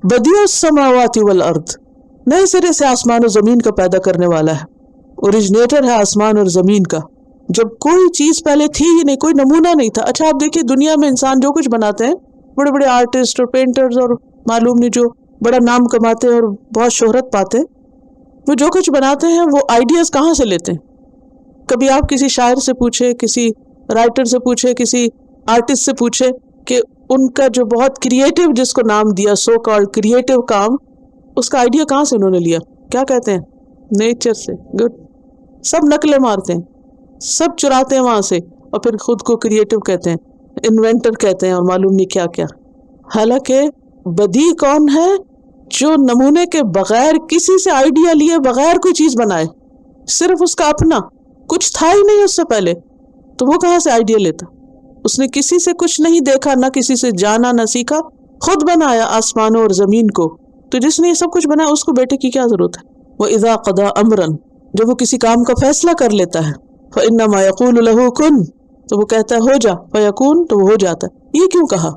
Badie السماوات والارض، نئے سرے سے آسمان و زمین کا پیدا کرنے والا ہے، اوریجنیٹر ہے آسمان اور زمین کا، جب کوئی چیز پہلے تھی ہی نہیں، کوئی نمونہ نہیں تھا۔ اچھا آپ دیکھیے دنیا میں انسان جو کچھ بناتے ہیں، بڑے بڑے آرٹسٹ اور پینٹرز اور معلوم نہیں جو بڑا نام کماتے ہیں اور بہت شہرت پاتے ہیں، وہ جو کچھ بناتے ہیں وہ آئیڈیاز کہاں سے لیتے ہیں؟ کبھی آپ کسی شاعر سے پوچھے، کسی رائٹر سے پوچھے، کسی آرٹسٹ سے پوچھے کہ ان کا جو بہت کریٹو جس کو نام دیا سو کالڈ کریٹو کام، اس کا آئیڈیا کہاں سے انہوں نے لیا؟ کیا کہتے ہیں؟ نیچر سے۔ گڈ، سب نقلیں مارتے ہیں، سب چراتے ہیں وہاں سے، اور پھر خود کو کریٹو کہتے ہیں، انوینٹر کہتے ہیں اور معلوم نہیں کیا کیا۔ حالانکہ بدیع کون ہے؟ جو نمونے کے بغیر، کسی سے آئیڈیا لیے بغیر کوئی چیز بنائے، صرف اس کا اپنا، کچھ تھا ہی نہیں اس سے پہلے، تو وہ کہاں سے آئیڈیا لیتا؟ اس نے کسی سے کچھ نہیں دیکھا، نہ کسی سے جانا نہ سیکھا، خود بنایا آسمانوں اور زمین کو۔ تو جس نے یہ سب کچھ بنایا اس کو بیٹے کی کیا ضرورت ہے؟ وَإِذَا قَضَىٰ أَمْرًا، جب وہ کسی کام کا فیصلہ کر لیتا ہے، فَإِنَّمَا يَقُولُ لَهُ كُن، تو وہ کہتا ہے ہو جا، فَيَكُون، تو وہ ہو جاتا ہے۔ یہ کیوں کہا؟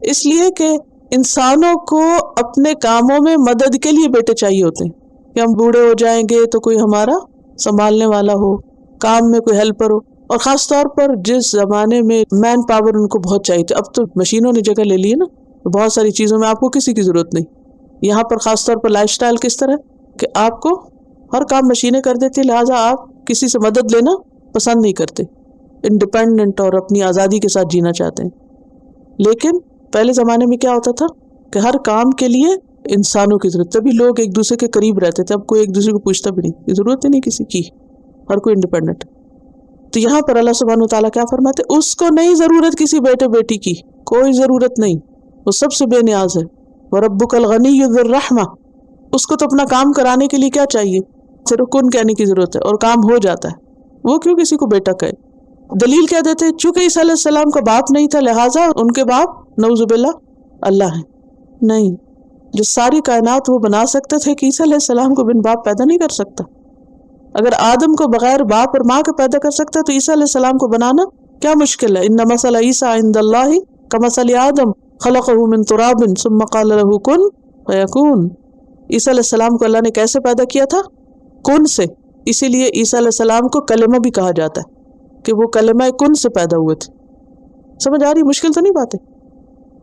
اس لیے کہ انسانوں کو اپنے کاموں میں مدد کے لیے بیٹے چاہیے ہوتے ہیں، کہ ہم بوڑھے ہو جائیں گے تو کوئی ہمارا سنبھالنے والا ہو، کام میں کوئی ہیلپر ہو۔ اور خاص طور پر جس زمانے میں مین پاور ان کو بہت چاہیے تھی، اب تو مشینوں نے جگہ لے لی ہے نا، بہت ساری چیزوں میں آپ کو کسی کی ضرورت نہیں۔ یہاں پر خاص طور پر لائف سٹائل کس طرح کہ آپ کو ہر کام مشینیں کر دیتی، لہٰذا آپ کسی سے مدد لینا پسند نہیں کرتے، انڈیپینڈنٹ اور اپنی آزادی کے ساتھ جینا چاہتے ہیں۔ لیکن پہلے زمانے میں کیا ہوتا تھا کہ ہر کام کے لیے انسانوں کی ضرورت، تبھی لوگ ایک دوسرے کے قریب رہتے تھے۔ اب کوئی ایک دوسرے کو پوچھتا بھی نہیں، ضرورت ہی نہیں کسی کی، ہر کوئی انڈیپینڈنٹ۔ تو یہاں پر اللہ سبحانہ وتعالیٰ کیا فرماتے؟ اس کو نہیں ضرورت کسی بیٹے بیٹی کی، کوئی ضرورت نہیں، وہ سب سے بے نیاز ہے۔ وَرَبُّكَ الْغَنِيُّ ذُو الرَّحْمَةِ، اس کو تو اپنا کام کرانے کے لیے کیا چاہیے؟ صرف کن کہنے کی ضرورت ہے اور کام ہو جاتا ہے۔ وہ کیوں کسی کو بیٹا کہے؟ دلیل کیا دیتے؟ چونکہ عیسیٰ علیہ السلام کا باپ نہیں تھا، لہٰذا ان کے باپ نعوذ باللہ اللہ ہے۔ نہیں، جو ساری کائنات وہ بنا سکتے تھے کہ عیسیٰ علیہ السلام کو بن باپ پیدا نہیں کر سکتا۔ اگر آدم کو بغیر باپ اور ماں کے پیدا کر سکتا ہے تو عیسیٰ علیہ السلام کو بنانا کیا مشکل ہے؟ ان مثل عیسیٰ عند اللہ کمثل آدم خلقہ من تراب ثم قال له کن فیکون۔ عیسیٰ علیہ السلام کو اللہ نے کیسے پیدا کیا تھا؟ کن سے۔ اسی لیے عیسیٰ علیہ السلام کو کلمہ بھی کہا جاتا ہے کہ وہ کلمہ کن سے پیدا ہوئے تھے۔ سمجھ آ رہی؟ مشکل تو نہیں بات ہے۔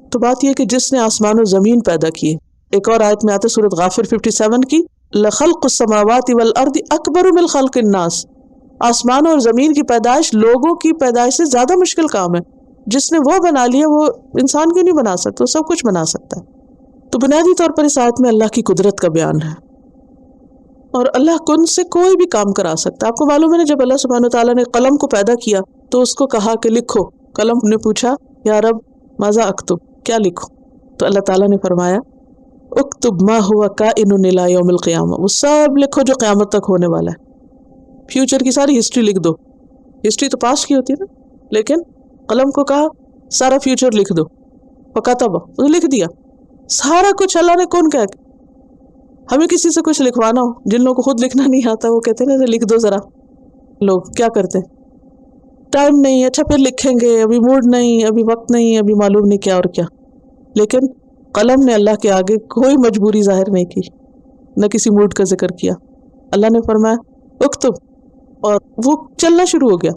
تو بات یہ کہ جس نے آسمان و زمین پیدا کیے، ایک اور آیت میں آتے سورۃ غافر 57 کی، لخلق السماوات والارض اکبر من خلق الناس، آسمان اور زمین کی پیدائش لوگوں کی پیدائش سے زیادہ مشکل کام ہے۔ جس نے وہ بنا لیا وہ انسان کیوں نہیں بنا سکتا؟ وہ سب کچھ بنا سکتا ہے۔ تو بنیادی طور پر اس آیت میں اللہ کی قدرت کا بیان ہے، اور اللہ کن سے کوئی بھی کام کرا سکتا ہے۔ آپ کو معلوم ہے نا، جب اللہ سبحانہ وتعالیٰ نے قلم کو پیدا کیا تو اس کو کہا کہ لکھو، قلم نے پوچھا یا رب ماذا اکتب، کیا لکھوں؟ تو اللہ تعالیٰ نے فرمایا اکتب ما ہوا کائن الی یوم القیامہ، وہ سب لکھو جو قیامت تک ہونے والا ہے۔ فیوچر کی ساری ہسٹری لکھ دو، ہسٹری تو پاسٹ کی ہوتی ہے نا، لیکن قلم کو کہا سارا فیوچر لکھ دو، فکتب، وہ لکھ دیا سارا کچھ۔ اللہ نے کون کہا؟ ہمیں کسی سے کچھ لکھوانا ہو، جن لوگوں کو خود لکھنا نہیں آتا وہ کہتے ہیں نا لکھ دو ذرا، لوگ کیا کرتے ہیں؟ ٹائم نہیں، اچھا پھر لکھیں گے، ابھی موڈ نہیں، ابھی وقت نہیں، ابھی معلوم نہیں کیا اور کیا۔ لیکن قلم نے اللہ کے آگے کوئی مجبوری ظاہر نہیں کی، نہ کسی موڈ کا ذکر کیا۔ اللہ نے فرمایا اکتب، اور وہ چلنا شروع ہو گیا،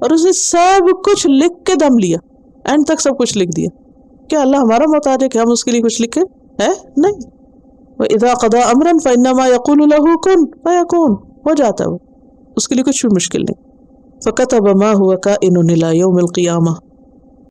اور اس نے سب کچھ لکھ کے دم لیا، اینڈ تک سب کچھ لکھ دیا۔ کیا اللہ ہمارا محتاج ہے کہ ہم اس کے لیے کچھ لکھیں؟ ہے نہیں۔ وَإِذَا قَضَىٰ أَمْرًا فَإِنَّمَا يَقُولُ لَهُ كُن فَيَكُون، ہو جاتا ہے وہ، اس کے لیے کچھ بھی مشکل نہیں۔ فَكَتَبَ مَا هُوَ كَائِنٌ إِلَىٰ يَوْمِ الْقِيَامَةِ،